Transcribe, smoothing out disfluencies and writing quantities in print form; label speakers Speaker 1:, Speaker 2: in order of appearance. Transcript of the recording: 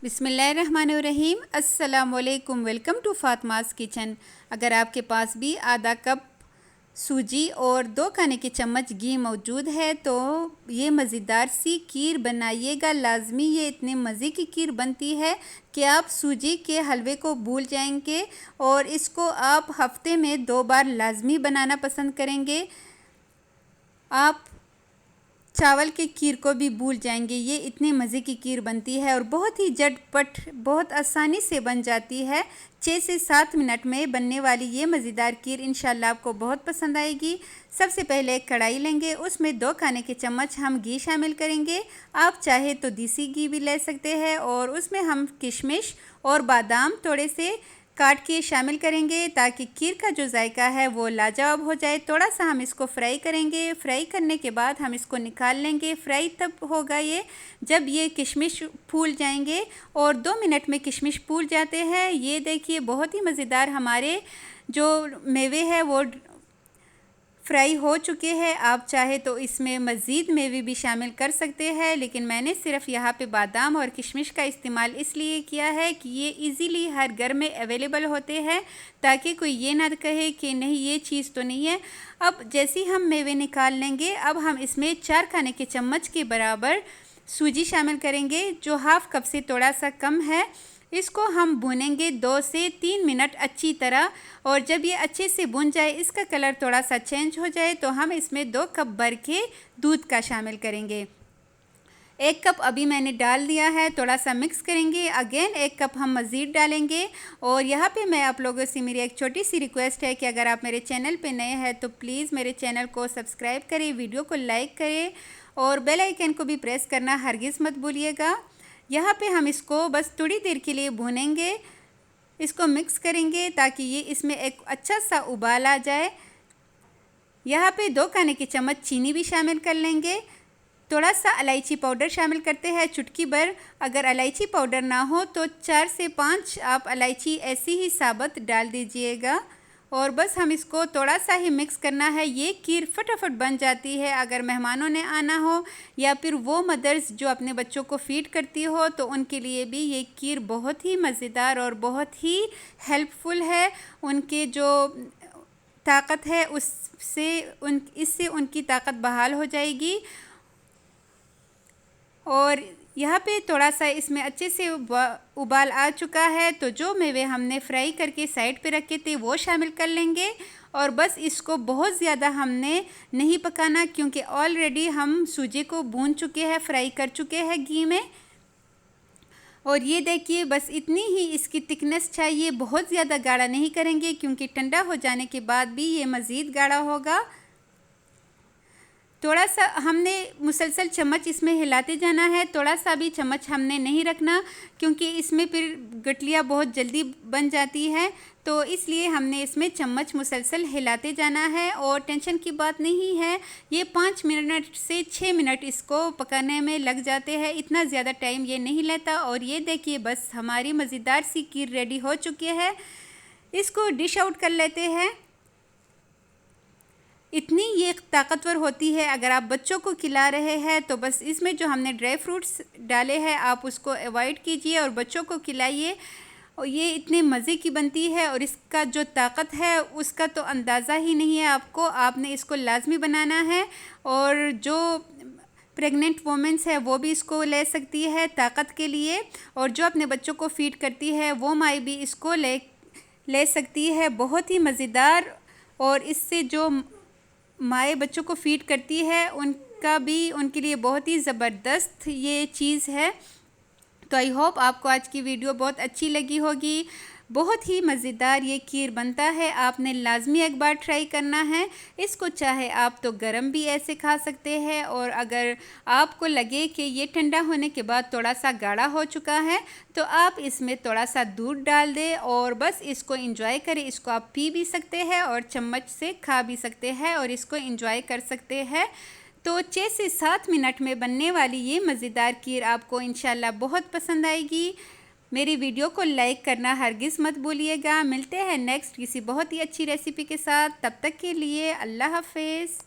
Speaker 1: बिस्मिल्लाहिर्रहमानिर्रहीम। अस्सलामुअलैकुम। Welcome to Fatima's kitchen. अगर आपके पास भी आधा कप सूजी और 2 खाने के चम्मच घी मौजूद है तो ये मज़ेदार सी खीर बनाइएगा लाजमी। ये इतने मज़े की खीर बनती है कि आप सूजी के हलवे को भूल जाएंगे और इसको आप हफ्ते में 2 बार लाजमी बनाना पसंद करेंगे। आप चावल के खीर को भी भूल जाएंगे। ये इतने मज़े की खीर बनती है और बहुत ही झटपट बहुत आसानी से बन जाती है। 6 से 7 मिनट में बनने वाली ये मज़ेदार खीर इंशाल्लाह आपको बहुत पसंद आएगी। सबसे पहले एक कढ़ाई लेंगे, उसमें 2 खाने के चम्मच हम घी शामिल करेंगे। आप चाहे तो देसी घी भी ले सकते हैं और उसमें हम किशमिश और बादाम थोड़े से काट के शामिल करेंगे ताकि खीर का जो जायका है वो लाजवाब हो जाए। थोड़ा सा हम इसको फ्राई करेंगे। फ्राई करने के बाद हम इसको निकाल लेंगे। फ्राई तब होगा ये जब ये किशमिश फूल जाएंगे और 2 मिनट में किशमिश फूल जाते हैं। ये देखिए बहुत ही मज़ेदार हमारे जो मेवे है वो फ्राई हो चुके हैं। आप चाहे तो इसमें मज़ीद मेवे भी शामिल कर सकते हैं, लेकिन मैंने सिर्फ यहाँ पे बादाम और किशमिश का इस्तेमाल इसलिए किया है कि ये इजीली हर घर में अवेलेबल होते हैं ताकि कोई ये ना कहे कि नहीं ये चीज़ तो नहीं है। अब जैसे हम मेवे निकाल लेंगे, अब हम इसमें 4 खाने के चम्मच के बराबर सूजी शामिल करेंगे जो हाफ़ कप से थोड़ा सा कम है। इसको हम भूनेंगे 2 से 3 मिनट अच्छी तरह और जब ये अच्छे से भुन जाए, इसका कलर थोड़ा सा चेंज हो जाए तो हम इसमें 2 कप भर के दूध का शामिल करेंगे। 1 कप अभी मैंने डाल दिया है, थोड़ा सा मिक्स करेंगे। अगेन 1 कप हम मज़ीद डालेंगे। और यहाँ पे मैं आप लोगों से मेरी एक छोटी सी रिक्वेस्ट है कि अगर आप मेरे चैनल पे नए हैं तो प्लीज़ मेरे चैनल को सब्सक्राइब करें, वीडियो को लाइक करें और बेल आइकन को भी प्रेस करना हरगिज़ मत भूलिएगा। यहाँ पे हम इसको बस थोड़ी देर के लिए भूनेंगे, इसको मिक्स करेंगे ताकि ये इसमें एक अच्छा सा उबाल आ जाए। यहाँ पे 2 खाने के चम्मच चीनी भी शामिल कर लेंगे। थोड़ा सा इलायची पाउडर शामिल करते हैं, चुटकी भर। अगर इलायची पाउडर ना हो तो 4 से 5 आप इलायची ऐसी ही साबुत डाल दीजिएगा और बस हम इसको थोड़ा सा ही मिक्स करना है। ये खीर फटाफट बन जाती है। अगर मेहमानों ने आना हो या फिर वो मदर्स जो अपने बच्चों को फीड करती हो तो उनके लिए भी ये खीर बहुत ही मज़ेदार और बहुत ही हेल्पफुल है। उनके जो ताकत है इससे उनकी ताकत बहाल हो जाएगी। और यहाँ पे थोड़ा सा इसमें अच्छे से उबाल आ चुका है तो जो मेवे हमने फ्राई करके साइड पे रखे थे वो शामिल कर लेंगे और बस इसको बहुत ज़्यादा हमने नहीं पकाना क्योंकि ऑलरेडी हम सूजी को भून चुके हैं, फ्राई कर चुके हैं घी में। और ये देखिए बस इतनी ही इसकी थिकनेस चाहिए, बहुत ज़्यादा गाढ़ा नहीं करेंगे क्योंकि ठंडा हो जाने के बाद भी ये मज़ीद गाढ़ा होगा। थोड़ा सा हमने मुसलसल चम्मच इसमें हिलाते जाना है, थोड़ा सा भी चम्मच हमने नहीं रखना क्योंकि इसमें फिर गठलियाँ बहुत जल्दी बन जाती है, तो इसलिए हमने इसमें चम्मच मुसलसल हिलाते जाना है। और टेंशन की बात नहीं है, ये 5 मिनट से 6 मिनट इसको पकाने में लग जाते हैं, इतना ज़्यादा टाइम ये नहीं लेता। और ये देखिए बस हमारी मज़ेदार सी खीर रेडी हो चुकी है। इसको डिश आउट कर लेते हैं। इतनी ये ताकतवर होती है, अगर आप बच्चों को खिला रहे हैं तो बस इसमें जो हमने ड्राई फ्रूट्स डाले हैं आप उसको अवॉइड कीजिए और बच्चों को खिलाइए। और ये इतने मज़े की बनती है और इसका जो ताकत है उसका तो अंदाज़ा ही नहीं है आपको। आपने इसको लाजमी बनाना है और जो प्रेग्नेंट वोमेंस है वो भी इसको ले सकती है ताकत के लिए, और जो अपने बच्चों को फीड करती है वो माँ भी इसको ले सकती है। बहुत ही मज़ेदार, और इससे जो माएँ बच्चों को फीड करती है उनके लिए बहुत ही ज़बरदस्त ये चीज़ है। तो आई होप आपको आज की वीडियो बहुत अच्छी लगी होगी। बहुत ही मज़ेदार ये खीर बनता है, आपने लाजमी एक बार ट्राई करना है। इसको चाहे आप तो गरम भी ऐसे खा सकते हैं और अगर आपको लगे कि ये ठंडा होने के बाद थोड़ा सा गाढ़ा हो चुका है तो आप इसमें थोड़ा सा दूध डाल दें और बस इसको एंजॉय करें। इसको आप पी भी सकते हैं और चम्मच से खा भी सकते हैं और इसको एंजॉय कर सकते हैं। तो 6 से 7 मिनट में बनने वाली ये मज़ेदार खीर आपको इंशाल्लाह बहुत पसंद आएगी। मेरी वीडियो को लाइक करना हरगिज़ मत भूलिएगा। मिलते हैं नेक्स्ट किसी बहुत ही अच्छी रेसिपी के साथ, तब तक के लिए अल्लाह हाफ़िज़।